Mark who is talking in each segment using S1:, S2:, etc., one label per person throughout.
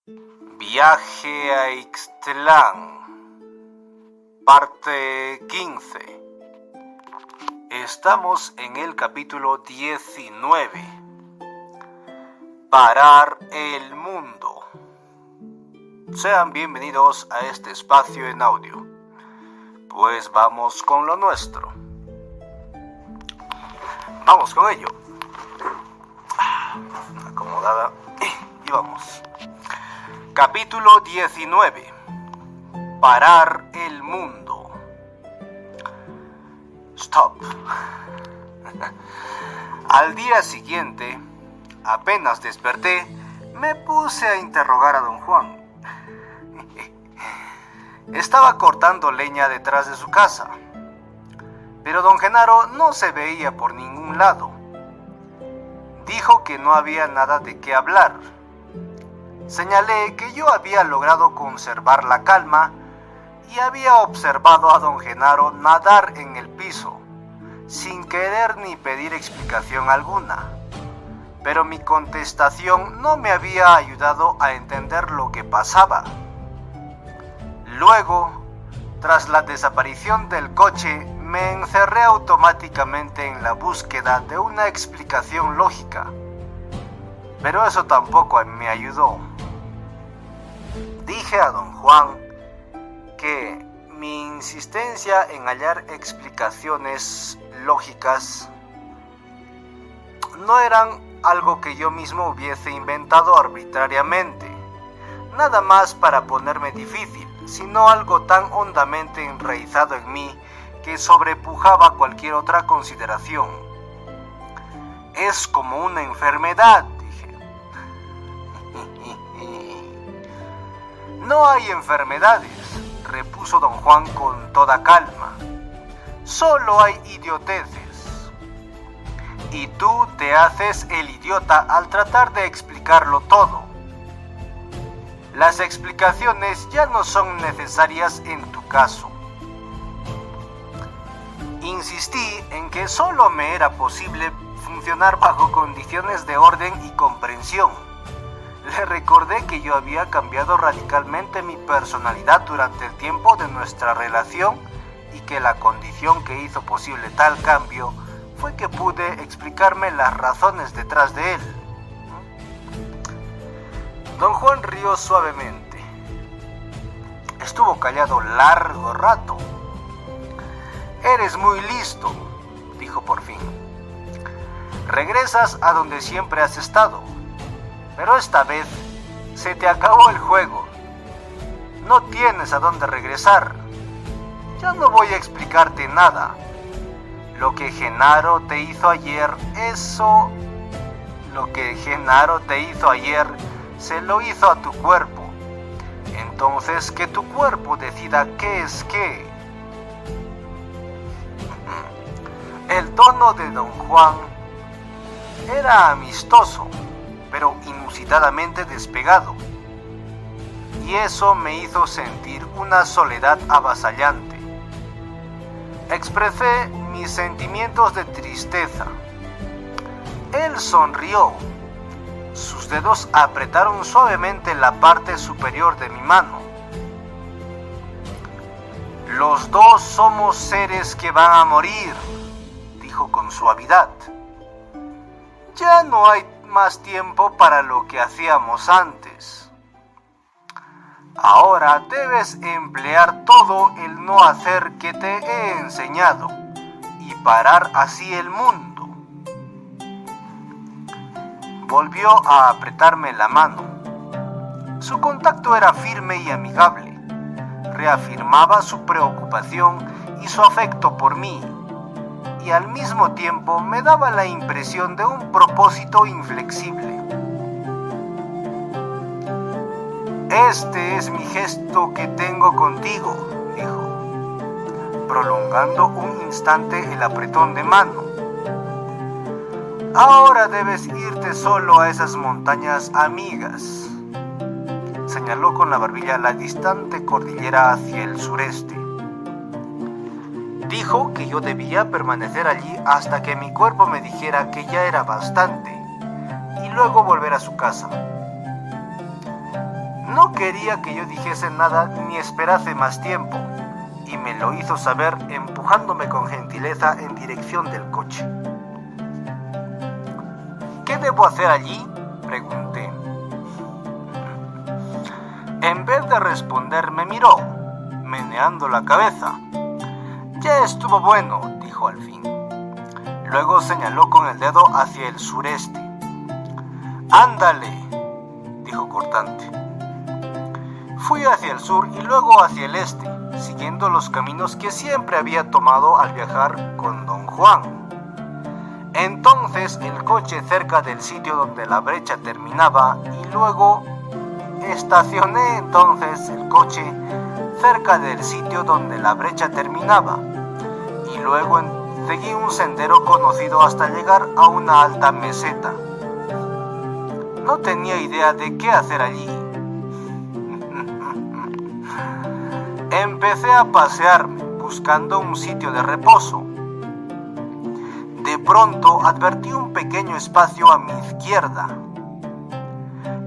S1: Viaje a Ixtlán, parte 15. Estamos en el capítulo 19. Parar el mundo. Sean bienvenidos a este espacio en audio. Pues vamos con lo nuestro. Vamos con ello. Acomodada. Y vamos. Capítulo 19. Parar el mundo. Stop. Al día siguiente, apenas desperté, me puse a interrogar a don Juan. Estaba cortando leña detrás de su casa, pero don Genaro no se veía por ningún lado. Dijo que no había nada de qué hablar. Señalé que yo había logrado conservar la calma y había observado a don Genaro nadar en el piso, sin querer ni pedir explicación alguna. Pero mi contestación no me había ayudado a entender lo que pasaba. Luego, tras la desaparición del coche, me encerré automáticamente en la búsqueda de una explicación lógica. Pero eso tampoco me ayudó. Dije a don Juan que mi insistencia en hallar explicaciones lógicas no eran algo que yo mismo hubiese inventado arbitrariamente, nada más para ponerme difícil, sino algo tan hondamente enraizado en mí que sobrepujaba cualquier otra consideración. Es como una enfermedad, dije. No hay enfermedades, repuso don Juan con toda calma. Solo hay idioteces. Y tú te haces el idiota al tratar de explicarlo todo. Las explicaciones ya no son necesarias en tu caso. Insistí en que solo me era posible funcionar bajo condiciones de orden y comprensión. Le recordé que yo había cambiado radicalmente mi personalidad durante el tiempo de nuestra relación y que la condición que hizo posible tal cambio fue que pude explicarme las razones detrás de él. Don Juan rió suavemente. Estuvo callado largo rato. Eres muy listo, dijo por fin. Regresas a donde siempre has estado, pero esta vez se te acabó el juego. No tienes a dónde regresar. Ya no voy a explicarte nada. Lo que Genaro te hizo ayer, se lo hizo a tu cuerpo. Entonces que tu cuerpo decida qué es qué. El tono de don Juan era amistoso, pero inusitadamente despegado, y eso me hizo sentir una soledad avasallante. Expresé mis sentimientos de tristeza. Él sonrió. Sus dedos apretaron suavemente la parte superior de mi mano. Los dos somos seres que van a morir, dijo con suavidad. Ya no hay más tiempo para lo que hacíamos antes. Ahora debes emplear todo el no hacer que te he enseñado y parar así el mundo. Volvió a apretarme la mano. Su contacto era firme y amigable. Reafirmaba su preocupación y su afecto por mí, y al mismo tiempo me daba la impresión de un propósito inflexible. Este es mi gesto que tengo contigo, dijo, prolongando un instante el apretón de mano. Ahora debes irte solo a esas montañas amigas. Señaló con la barbilla la distante cordillera hacia el sureste. Dijo que yo debía permanecer allí hasta que mi cuerpo me dijera que ya era bastante, y luego volver a su casa. No quería que yo dijese nada ni esperase más tiempo, y me lo hizo saber empujándome con gentileza en dirección del coche. ¿Qué debo hacer allí?, pregunté. En vez de responder, me miró, meneando la cabeza. Ya estuvo bueno, dijo al fin. Luego señaló con el dedo hacia el sureste. Ándale, dijo cortante. Fui hacia el sur y luego hacia el este, siguiendo los caminos que siempre había tomado al viajar con don Juan. Entonces el coche cerca del sitio donde la brecha terminaba y luego estacioné entonces el coche cerca del sitio donde la brecha terminaba y luego seguí un sendero conocido hasta llegar a una alta meseta. No tenía idea de qué hacer allí. Empecé a pasearme buscando un sitio de reposo. De pronto advertí un pequeño espacio a mi izquierda.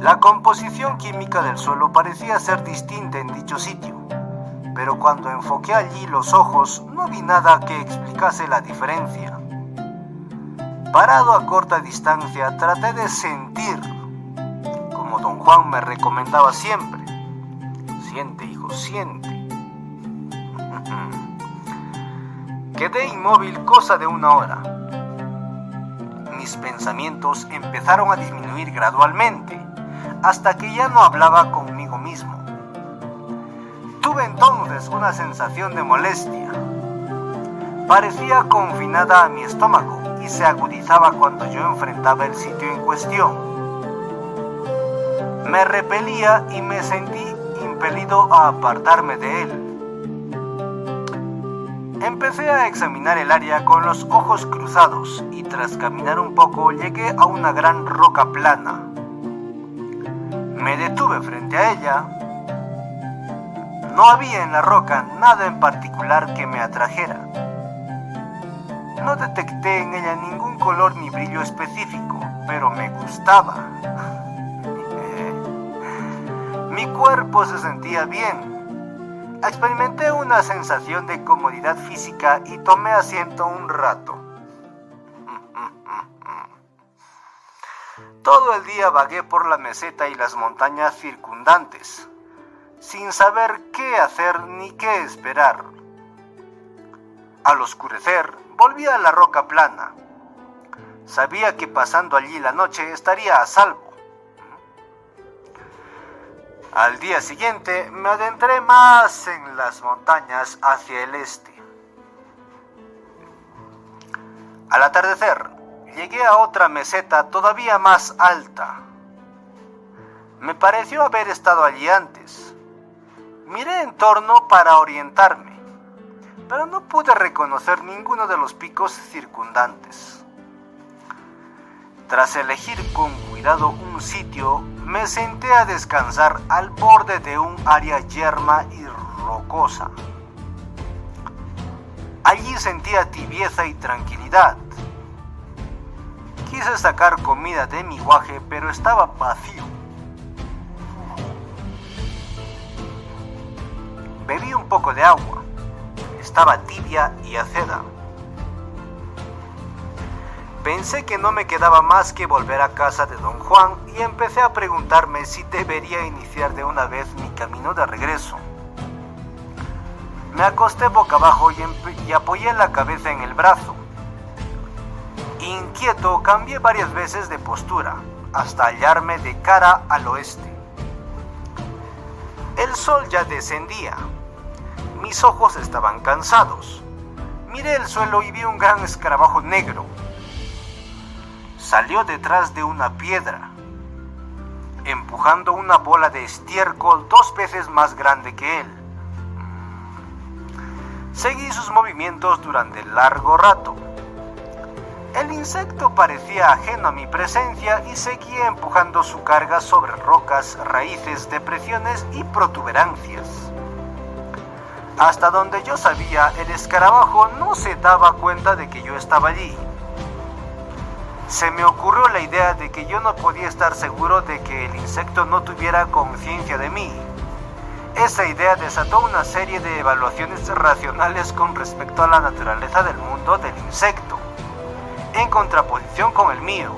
S1: La composición química del suelo parecía ser distinta en dicho sitio, pero cuando enfoqué allí los ojos no vi nada que explicase la diferencia. Parado a corta distancia, traté de sentir, como don Juan me recomendaba siempre. Siente, hijo, siente. Quedé inmóvil cosa de 1 hora. Mis pensamientos empezaron a disminuir gradualmente, hasta que ya no hablaba conmigo mismo. Tuve entonces una sensación de molestia. Parecía confinada a mi estómago y se agudizaba cuando yo enfrentaba el sitio en cuestión. Me repelía y me sentí impelido a apartarme de él. Empecé a examinar el área con los ojos cruzados y tras caminar un poco llegué a una gran roca plana. Me detuve frente a ella. No había en la roca nada en particular que me atrajera. No detecté en ella ningún color ni brillo específico, pero me gustaba. Mi cuerpo se sentía bien. Experimenté una sensación de comodidad física y tomé asiento un rato. Todo el día vagué por la meseta y las montañas circundantes, sin saber qué hacer ni qué esperar. Al oscurecer, volví a la roca plana. Sabía que pasando allí la noche estaría a salvo. Al día siguiente me adentré más en las montañas hacia el este. Al atardecer, llegué a otra meseta todavía más alta. Me pareció haber estado allí antes. Miré en torno para orientarme, pero no pude reconocer ninguno de los picos circundantes. Tras elegir con cuidado un sitio, me senté a descansar al borde de un área yerma y rocosa. Allí sentía tibieza y tranquilidad. Quise sacar comida de mi guaje, pero estaba vacío. Bebí un poco de agua. Estaba tibia y aceda. Pensé que no me quedaba más que volver a casa de don Juan y empecé a preguntarme si debería iniciar de una vez mi camino de regreso. Me acosté boca abajo y apoyé la cabeza en el brazo. Inquieto, cambié varias veces de postura, hasta hallarme de cara al oeste. El sol ya descendía. Mis ojos estaban cansados. Miré el suelo y vi un gran escarabajo negro. Salió detrás de una piedra, empujando una bola de estiércol 2 veces más grande que él. Seguí sus movimientos durante largo rato. El insecto parecía ajeno a mi presencia y seguía empujando su carga sobre rocas, raíces, depresiones y protuberancias. Hasta donde yo sabía, el escarabajo no se daba cuenta de que yo estaba allí. Se me ocurrió la idea de que yo no podía estar seguro de que el insecto no tuviera conciencia de mí. Esa idea desató una serie de evaluaciones racionales con respecto a la naturaleza del mundo del insecto, en contraposición con el mío.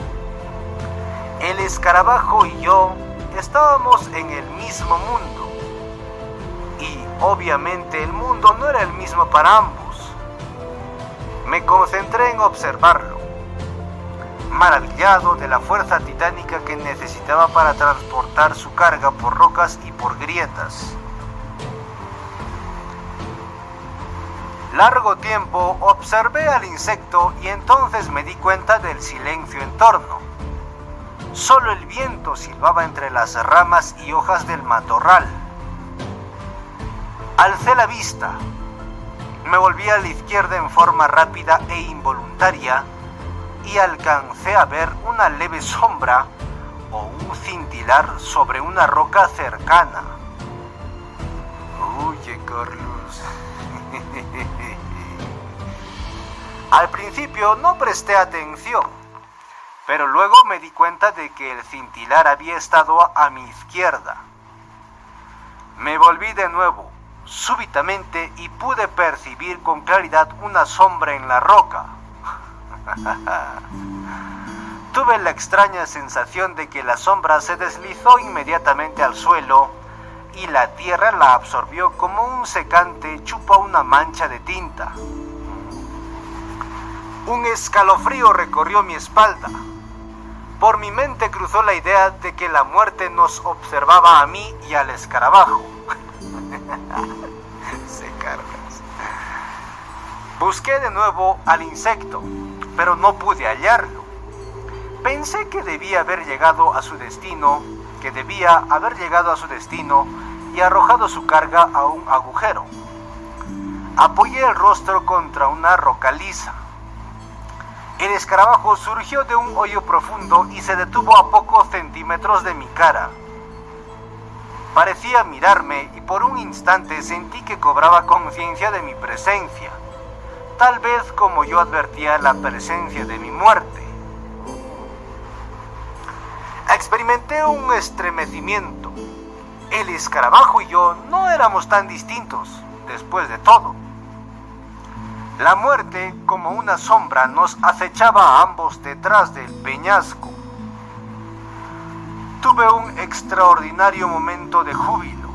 S1: El escarabajo y yo estábamos en el mismo mundo, y obviamente el mundo no era el mismo para ambos. Me concentré en observarlo, maravillado de la fuerza titánica que necesitaba para transportar su carga por rocas y por grietas. Largo tiempo observé al insecto y entonces me di cuenta del silencio en torno. Solo el viento silbaba entre las ramas y hojas del matorral. Alcé la vista. Me volví a la izquierda en forma rápida e involuntaria y alcancé a ver una leve sombra o un cintilar sobre una roca cercana. Oye, Carlos. Al principio no presté atención, pero luego me di cuenta de que el cintilar había estado a mi izquierda. Me volví de nuevo, súbitamente, y pude percibir con claridad una sombra en la roca. Tuve la extraña sensación de que la sombra se deslizó inmediatamente al suelo y la tierra la absorbió como un secante chupa una mancha de tinta. Un escalofrío recorrió mi espalda. Por mi mente cruzó la idea de que la muerte nos observaba a mí y al escarabajo. Se cargas. Busqué de nuevo al insecto, pero no pude hallarlo. Pensé que debía haber llegado a su destino, y arrojado su carga a un agujero. Apoyé el rostro contra una roca lisa. El escarabajo surgió de un hoyo profundo y se detuvo a pocos centímetros de mi cara. Parecía mirarme y por un instante sentí que cobraba conciencia de mi presencia, tal vez como yo advertía la presencia de mi muerte. Experimenté un estremecimiento. El escarabajo y yo no éramos tan distintos, después de todo. La muerte, como una sombra, nos acechaba a ambos detrás del peñasco. Tuve un extraordinario momento de júbilo.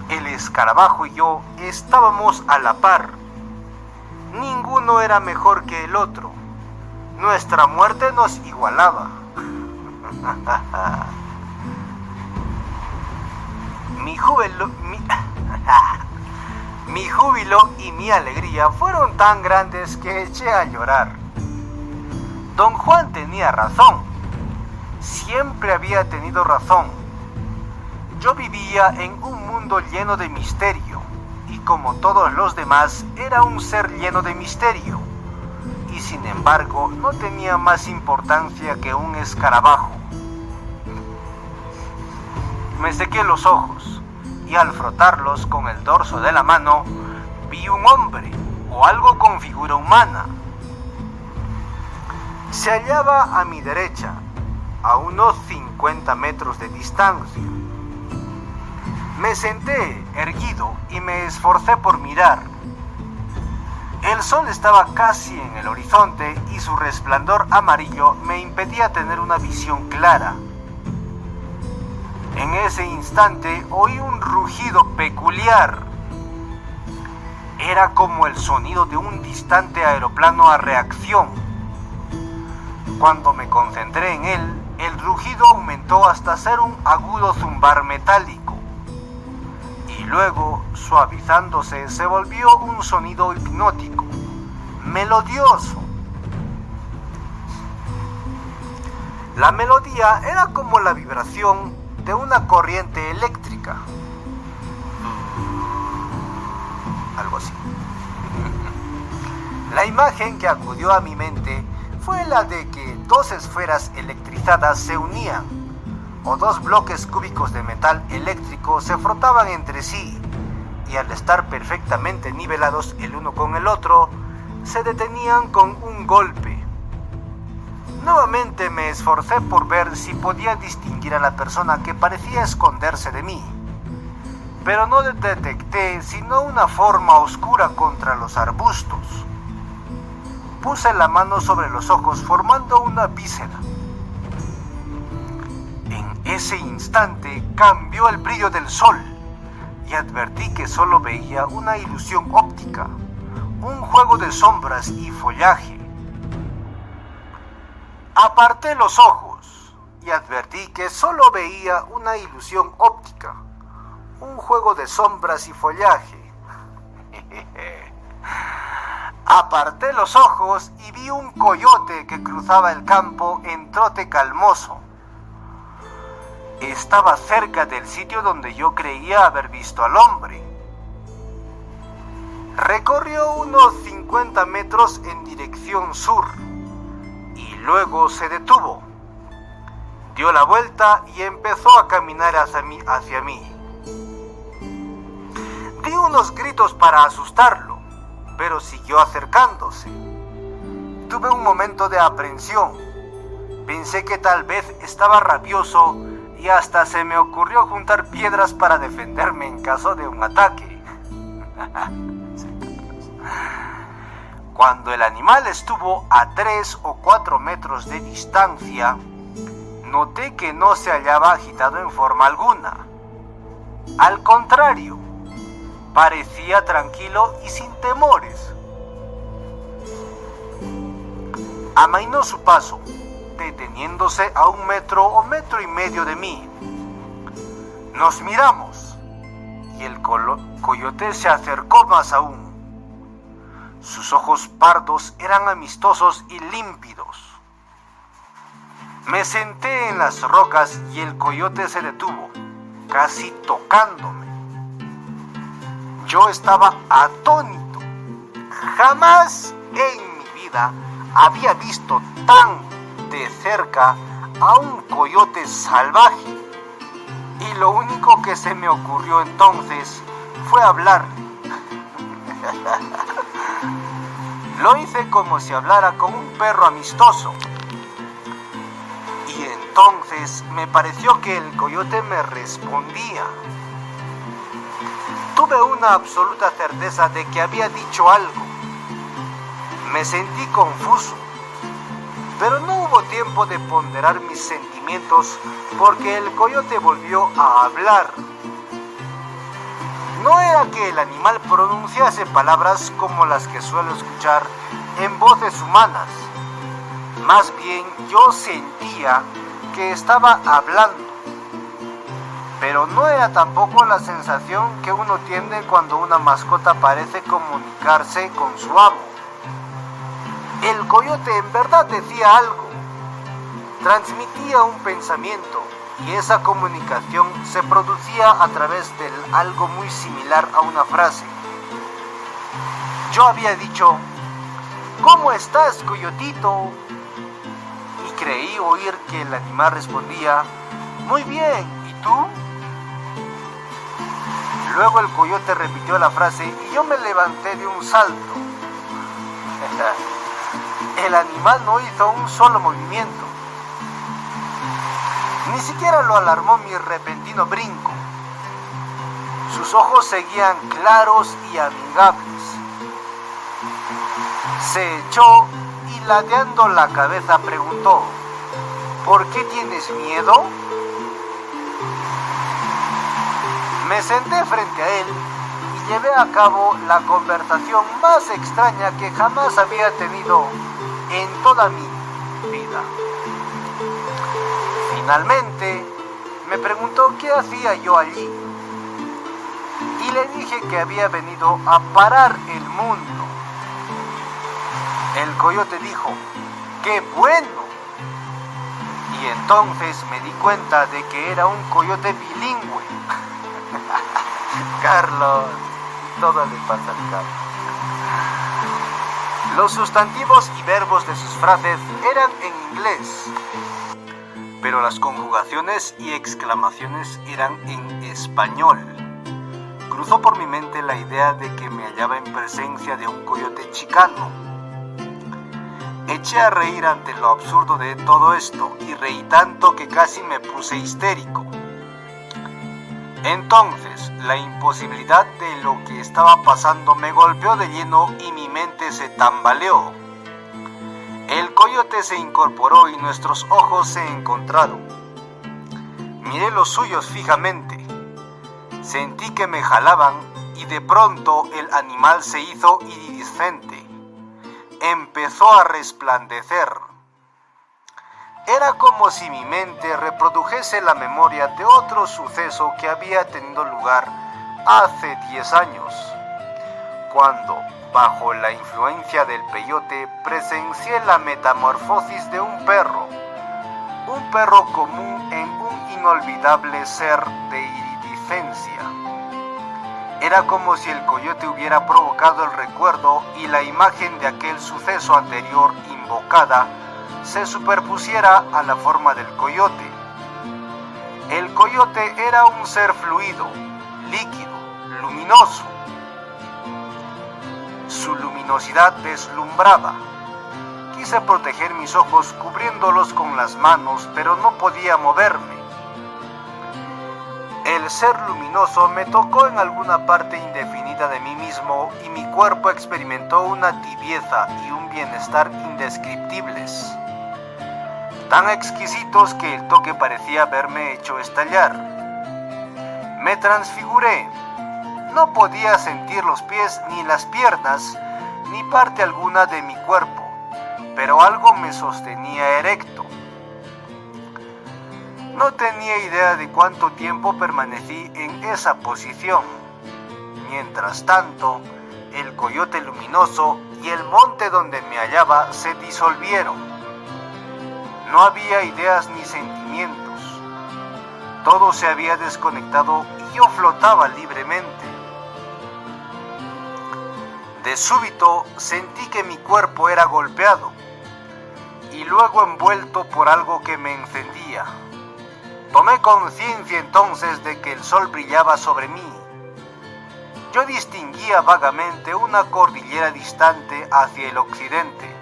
S1: El escarabajo y yo estábamos a la par. Ninguno era mejor que el otro. Nuestra muerte nos igualaba. Mi júbilo y mi alegría fueron tan grandes que eché a llorar. Don Juan tenía razón. Siempre había tenido razón. Yo vivía en un mundo lleno de misterio, y como todos los demás, era un ser lleno de misterio, y sin embargo no tenía más importancia que un escarabajo. Me sequé los ojos, y al frotarlos con el dorso de la mano, vi un hombre, o algo con figura humana. Se hallaba a mi derecha, a unos 50 metros de distancia. Me senté erguido y me esforcé por mirar. El sol estaba casi en el horizonte y su resplandor amarillo me impedía tener una visión clara. En ese instante oí un rugido peculiar. Era como el sonido de un distante aeroplano a reacción. Cuando me concentré en él, el rugido aumentó hasta ser un agudo zumbar metálico. Y luego, suavizándose, se volvió un sonido hipnótico, melodioso. La melodía era como la vibración de una corriente eléctrica. Algo así. La imagen que acudió a mi mente fue la de que dos esferas electrizadas se unían, o dos bloques cúbicos de metal eléctrico se frotaban entre sí, y al estar perfectamente nivelados el uno con el otro, se detenían con un golpe. Nuevamente me esforcé por ver si podía distinguir a la persona que parecía esconderse de mí, pero no detecté sino una forma oscura contra los arbustos. Puse la mano sobre los ojos formando una víscera. En ese instante cambió el brillo del sol y advertí que solo veía una ilusión óptica, un juego de sombras y follaje. Aparté los ojos y advertí que solo veía una ilusión óptica, un juego de sombras y follaje. Aparté los ojos y vi un coyote que cruzaba el campo en trote calmoso. Estaba cerca del sitio donde yo creía haber visto al hombre. Recorrió unos 50 metros en dirección sur y luego se detuvo. Dio la vuelta y empezó a caminar hacia mí. Di unos gritos para asustarlo, pero siguió acercándose. Tuve un momento de aprensión. Pensé que tal vez estaba rabioso y hasta se me ocurrió juntar piedras para defenderme en caso de un ataque. Cuando el animal estuvo a 3 o 4 metros de distancia, noté que no se hallaba agitado en forma alguna. Al contrario, parecía tranquilo y sin temores. Amainó su paso, deteniéndose a 1 metro o 1,5 metros de mí. Nos miramos y el coyote se acercó más aún. Sus ojos pardos eran amistosos y límpidos. Me senté en las rocas y el coyote se detuvo, casi tocándome. Yo estaba atónito. Jamás en mi vida había visto tan de cerca a un coyote salvaje. Y lo único que se me ocurrió entonces fue hablarle. Lo hice como si hablara con un perro amistoso. Y entonces me pareció que el coyote me respondía. Tuve una absoluta certeza de que había dicho algo. Me sentí confuso, pero no hubo tiempo de ponderar mis sentimientos porque el coyote volvió a hablar. No era que el animal pronunciase palabras como las que suelo escuchar en voces humanas. Más bien yo sentía que estaba hablando. Pero no era tampoco la sensación que uno tiene cuando una mascota parece comunicarse con su amo. El coyote en verdad decía algo, transmitía un pensamiento y esa comunicación se producía a través de algo muy similar a una frase. Yo había dicho, ¿cómo estás, coyotito? Y creí oír que el animal respondía, muy bien, ¿y tú? Luego el coyote repitió la frase y yo me levanté de un salto. El animal no hizo un solo movimiento. Ni siquiera lo alarmó mi repentino brinco. Sus ojos seguían claros y amigables. Se echó y ladeando la cabeza preguntó, ¿por qué tienes miedo? Me senté frente a él y llevé a cabo la conversación más extraña que jamás había tenido en toda mi vida. Finalmente, me preguntó qué hacía yo allí y le dije que había venido a parar el mundo. El coyote dijo, ¡qué bueno! Y entonces me di cuenta de que era un coyote bilingüe. Carlos, todo le pasa al Carlos. Los sustantivos y verbos de sus frases eran en inglés, pero las conjugaciones y exclamaciones eran en español. Cruzó por mi mente la idea de que me hallaba en presencia de un coyote chicano. Eché a reír ante lo absurdo de todo esto y reí tanto que casi me puse histérico. Entonces, la imposibilidad de lo que estaba pasando me golpeó de lleno y mi mente se tambaleó. El coyote se incorporó y nuestros ojos se encontraron. Miré los suyos fijamente. Sentí que me jalaban y de pronto el animal se hizo iridiscente. Empezó a resplandecer. Era como si mi mente reprodujese la memoria de otro suceso que había tenido lugar hace 10 años, cuando, bajo la influencia del peyote, presencié la metamorfosis de un perro común en un inolvidable ser de iridiscencia. Era como si el coyote hubiera provocado el recuerdo y la imagen de aquel suceso anterior invocada se superpusiera a la forma del coyote. El coyote era un ser fluido, líquido, luminoso. Su luminosidad deslumbraba. Quise proteger mis ojos cubriéndolos con las manos, pero no podía moverme. El ser luminoso me tocó en alguna parte indefinida de mí mismo y mi cuerpo experimentó una tibieza y un bienestar indescriptibles, tan exquisitos que el toque parecía haberme hecho estallar. Me transfiguré. No podía sentir los pies ni las piernas, ni parte alguna de mi cuerpo, pero algo me sostenía erecto. No tenía idea de cuánto tiempo permanecí en esa posición. Mientras tanto, el coyote luminoso y el monte donde me hallaba se disolvieron. No había ideas ni sentimientos. Todo se había desconectado y yo flotaba libremente. De súbito sentí que mi cuerpo era golpeado y luego envuelto por algo que me encendía. Tomé conciencia entonces de que el sol brillaba sobre mí. Yo distinguía vagamente una cordillera distante hacia el occidente.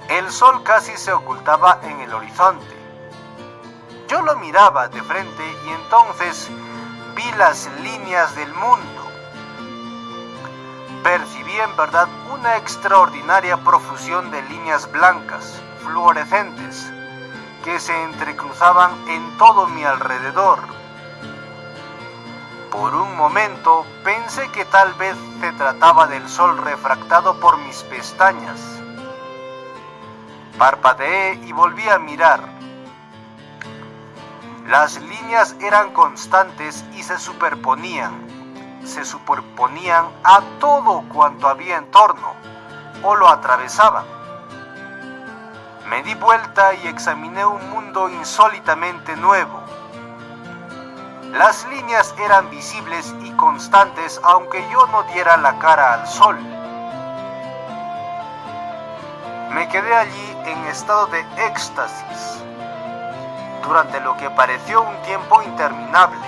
S1: El sol casi se ocultaba en el horizonte. Yo lo miraba de frente y entonces vi las líneas del mundo. Percibí en verdad una extraordinaria profusión de líneas blancas, fluorescentes, que se entrecruzaban en todo mi alrededor. Por un momento pensé que tal vez se trataba del sol refractado por mis pestañas. Parpadeé y volví a mirar. Las líneas eran constantes y se superponían a todo cuanto había en torno, o lo atravesaban. Me di vuelta y examiné un mundo insólitamente nuevo. Las líneas eran visibles y constantes aunque yo no diera la cara al sol. Me quedé allí en estado de éxtasis durante lo que pareció un tiempo interminable.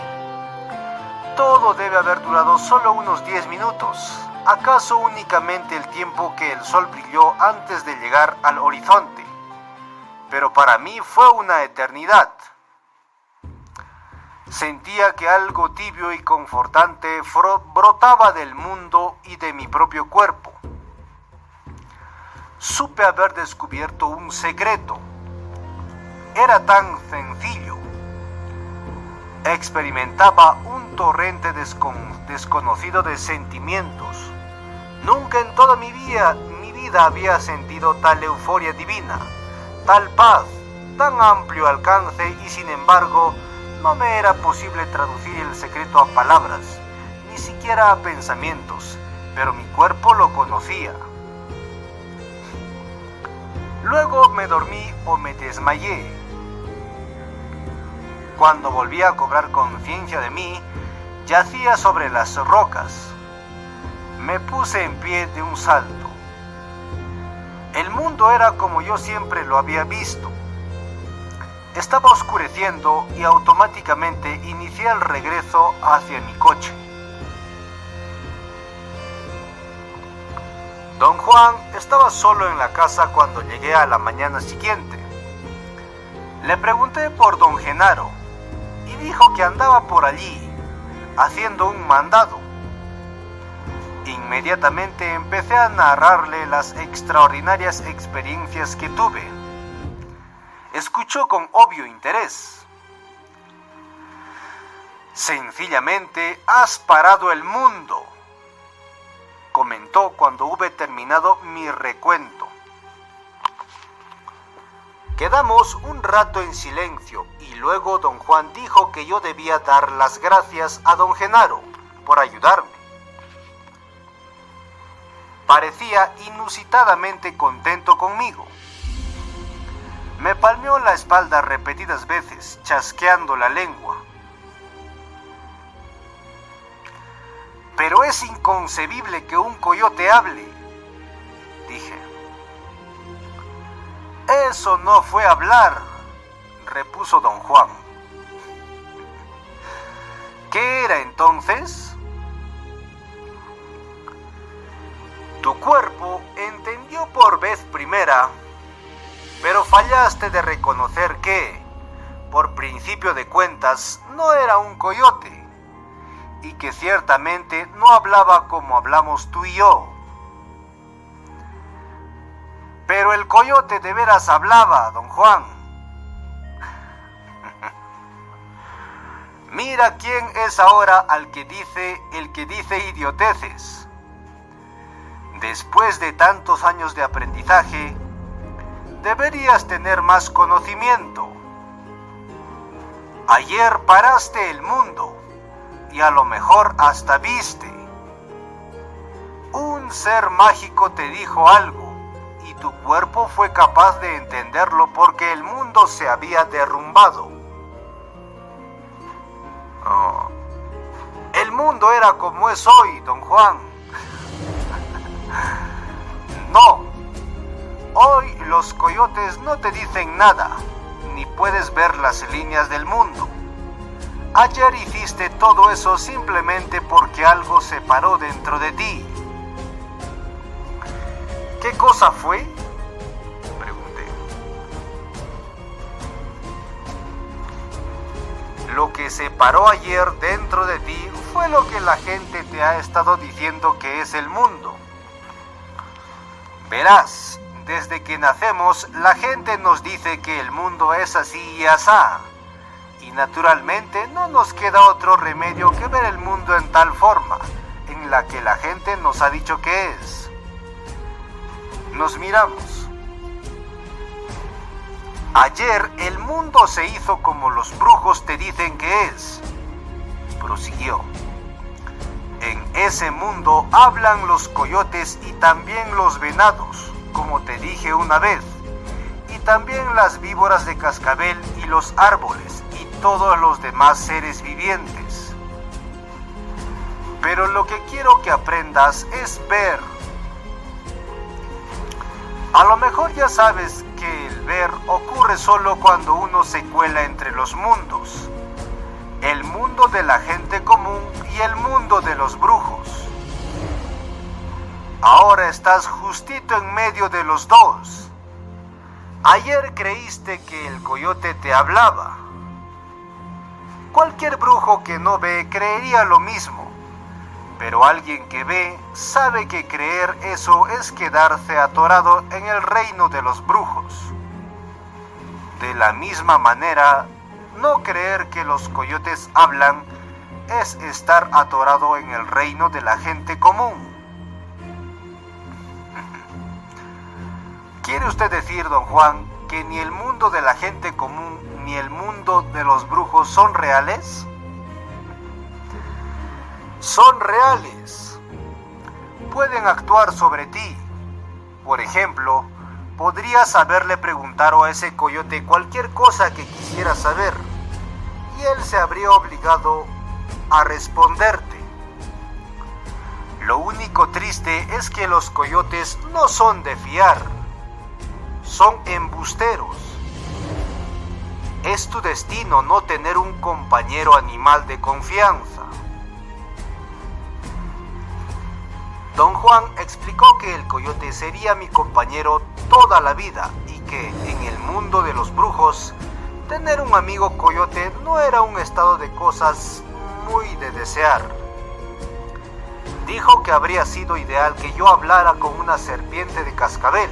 S1: Todo debe haber durado solo unos 10 minutos, acaso únicamente el tiempo que el sol brilló antes de llegar al horizonte, pero para mí fue una eternidad. Sentía que algo tibio y confortante brotaba del mundo y de mi propio cuerpo. Supe haber descubierto un secreto. Era tan sencillo. Experimentaba un torrente desconocido de sentimientos. Nunca en toda mi vida había sentido tal euforia divina, tal paz, tan amplio alcance y sin embargo no me era posible traducir el secreto a palabras, ni siquiera a pensamientos, pero mi cuerpo lo conocía. Luego me dormí o me desmayé. Cuando volví a cobrar conciencia de mí, yacía sobre las rocas. Me puse en pie de un salto. El mundo era como yo siempre lo había visto. Estaba oscureciendo y automáticamente inicié el regreso hacia mi coche. Don Juan estaba solo en la casa cuando llegué a la mañana siguiente. Le pregunté por don Genaro y dijo que andaba por allí haciendo un mandado. Inmediatamente empecé a narrarle las extraordinarias experiencias que tuve. Escuchó con obvio interés. Sencillamente has parado el mundo, comentó cuando hube terminado mi recuento. Quedamos un rato en silencio y luego don Juan dijo que yo debía dar las gracias a don Genaro por ayudarme. Parecía inusitadamente contento conmigo. Me palmeó la espalda repetidas veces, chasqueando la lengua. Pero es inconcebible que un coyote hable, dije. Eso no fue hablar, repuso don Juan. ¿Qué era entonces? Tu cuerpo entendió por vez primera, pero fallaste de reconocer que, por principio de cuentas, no era un coyote, y que ciertamente no hablaba como hablamos tú y yo. Pero el coyote de veras hablaba, don Juan. Mira quién es ahora el que dice idioteces. Después de tantos años de aprendizaje, deberías tener más conocimiento. Ayer paraste el mundo y a lo mejor hasta viste. Un ser mágico te dijo algo y tu cuerpo fue capaz de entenderlo porque el mundo se había derrumbado. Oh. El mundo era como es hoy, don Juan. No, hoy los coyotes no te dicen nada, ni puedes ver las líneas del mundo. Ayer hiciste todo eso simplemente porque algo se paró dentro de ti. ¿Qué cosa fue? Pregunté. Lo que se paró ayer dentro de ti fue lo que la gente te ha estado diciendo que es el mundo. Verás, desde que nacemos la gente nos dice que el mundo es así y asá. Y naturalmente no nos queda otro remedio que ver el mundo en tal forma, en la que la gente nos ha dicho que es. Nos miramos. Ayer el mundo se hizo como los brujos te dicen que es, prosiguió. En ese mundo hablan los coyotes y también los venados, como te dije una vez, y también las víboras de cascabel y los árboles y todos los demás seres vivientes. Pero lo que quiero que aprendas es ver. A lo mejor ya sabes que el ver ocurre solo cuando uno se cuela entre los mundos. El mundo de la gente común y el mundo de los brujos. Ahora estás justito en medio de los dos. Ayer creíste que el coyote te hablaba. Cualquier brujo que no ve creería lo mismo, pero alguien que ve sabe que creer eso es quedarse atorado en el reino de los brujos. De la misma manera, no creer que los coyotes hablan es estar atorado en el reino de la gente común. ¿Quiere usted decir, don Juan, que ni el mundo de la gente común ni el mundo de los brujos son reales? Son reales. Pueden actuar sobre ti. Por ejemplo, podrías haberle preguntado a ese coyote cualquier cosa que quisieras saber, y él se habría obligado a responderte. Lo único triste es que los coyotes no son de fiar, son embusteros. Es tu destino no tener un compañero animal de confianza. Don Juan explicó que el coyote sería mi compañero toda la vida y que en el mundo de los brujos, tener un amigo coyote no era un estado de cosas muy de desear. Dijo que habría sido ideal que yo hablara con una serpiente de cascabel,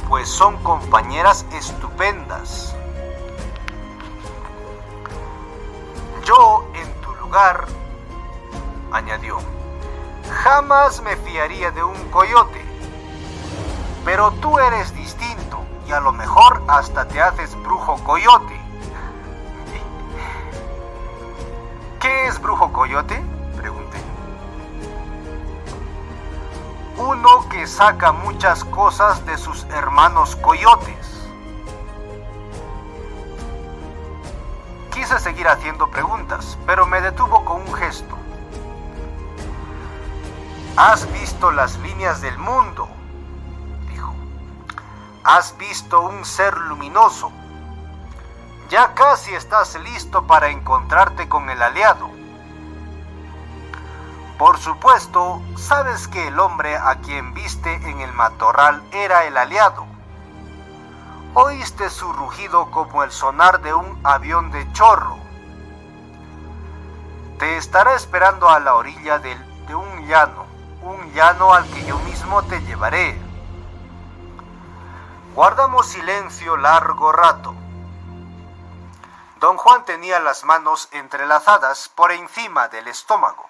S1: pues son compañeras estupendas. Yo, en tu lugar, añadió, jamás me fiaría de un coyote, pero tú eres distinto y a lo mejor hasta te haces brujo coyote. ¿Qué es brujo coyote?, pregunté. Uno que saca muchas cosas de sus hermanos coyotes. Quise seguir haciendo preguntas, pero me detuvo con un gesto. ¿Has visto las líneas del mundo?, dijo. ¿Has visto un ser luminoso? Ya casi estás listo para encontrarte con el aliado. Por supuesto, sabes que el hombre a quien viste en el matorral era el aliado. Oíste su rugido como el sonar de un avión de chorro. Te estará esperando a la orilla de un llano al que yo mismo te llevaré. Guardamos silencio largo rato. Don Juan tenía las manos entrelazadas por encima del estómago.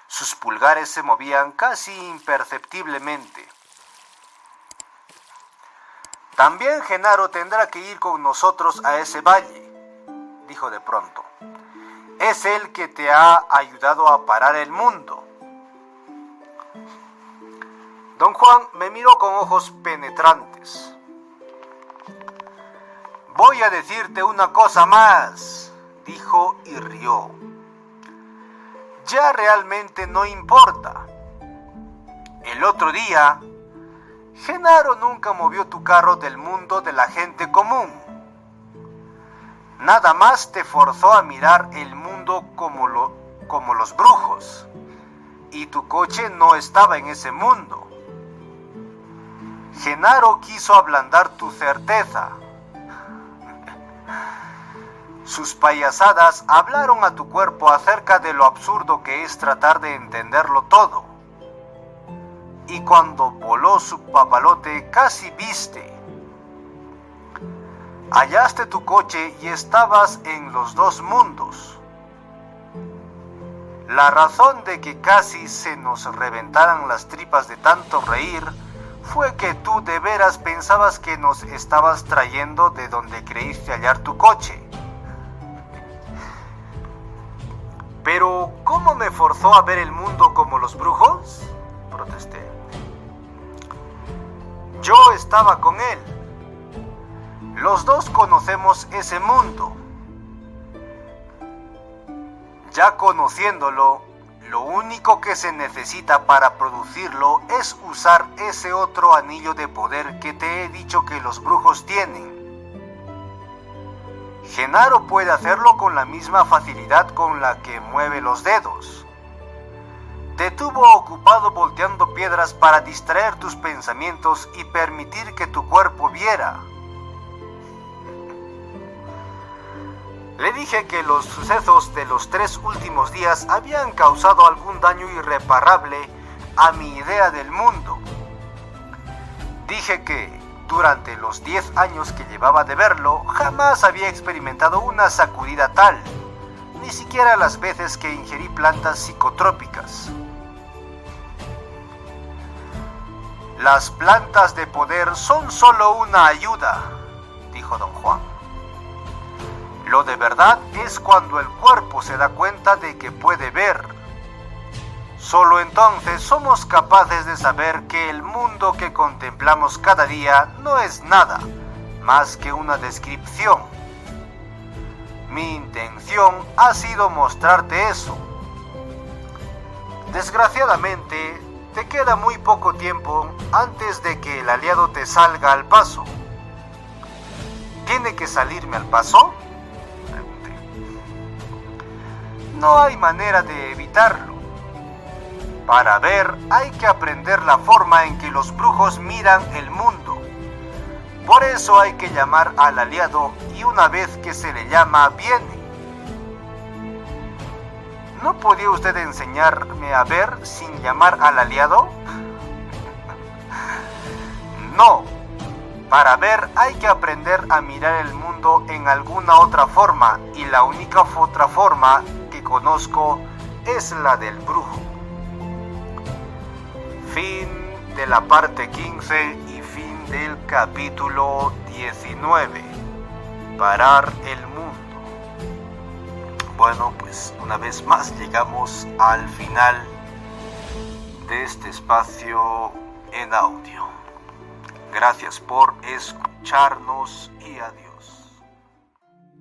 S1: Sus pulgares se movían casi imperceptiblemente. También Genaro tendrá que ir con nosotros a ese valle, dijo de pronto. Es él que te ha ayudado a parar el mundo. Don Juan me miró con ojos penetrantes. Voy a decirte una cosa más, dijo y rió. Ya realmente no importa. El otro día, Genaro nunca movió tu carro del mundo de la gente común. Nada más te forzó a mirar el mundo como los brujos. Y tu coche no estaba en ese mundo. Genaro quiso ablandar tu certeza. Sus payasadas hablaron a tu cuerpo acerca de lo absurdo que es tratar de entenderlo todo. Y cuando voló su papalote casi viste. Hallaste tu coche y estabas en los dos mundos. La razón de que casi se nos reventaran las tripas de tanto reír fue que tú de veras pensabas que nos estabas trayendo de donde creíste hallar tu coche. Pero, ¿cómo me forzó a ver el mundo como los brujos?, protesté. Yo estaba con él. Los dos conocemos ese mundo. Ya conociéndolo, lo único que se necesita para producirlo es usar ese otro anillo de poder que te he dicho que los brujos tienen. Genaro puede hacerlo con la misma facilidad con la que mueve los dedos. Te tuvo ocupado volteando piedras para distraer tus pensamientos y permitir que tu cuerpo viera. Le dije que los sucesos de los 3 últimos días habían causado algún daño irreparable a mi idea del mundo. Dije que durante los 10 años que llevaba de verlo, jamás había experimentado una sacudida tal, ni siquiera las veces que ingerí plantas psicotrópicas. Las plantas de poder son solo una ayuda, dijo don Juan. Lo de verdad es cuando el cuerpo se da cuenta de que puede ver. Solo entonces somos capaces de saber que el mundo que contemplamos cada día no es nada más que una descripción. Mi intención ha sido mostrarte eso. Desgraciadamente, te queda muy poco tiempo antes de que el aliado te salga al paso. ¿Tiene que salirme al paso?, pregunté. No hay manera de evitarlo. Para ver hay que aprender la forma en que los brujos miran el mundo. Por eso hay que llamar al aliado y una vez que se le llama, viene. ¿No podía usted enseñarme a ver sin llamar al aliado? No. Para ver hay que aprender a mirar el mundo en alguna otra forma y la única otra forma que conozco es la del brujo. Fin de la parte 15 y fin del capítulo 19. Parar el mundo. Bueno, pues una vez más llegamos al final de este espacio en audio. Gracias por escucharnos y adiós.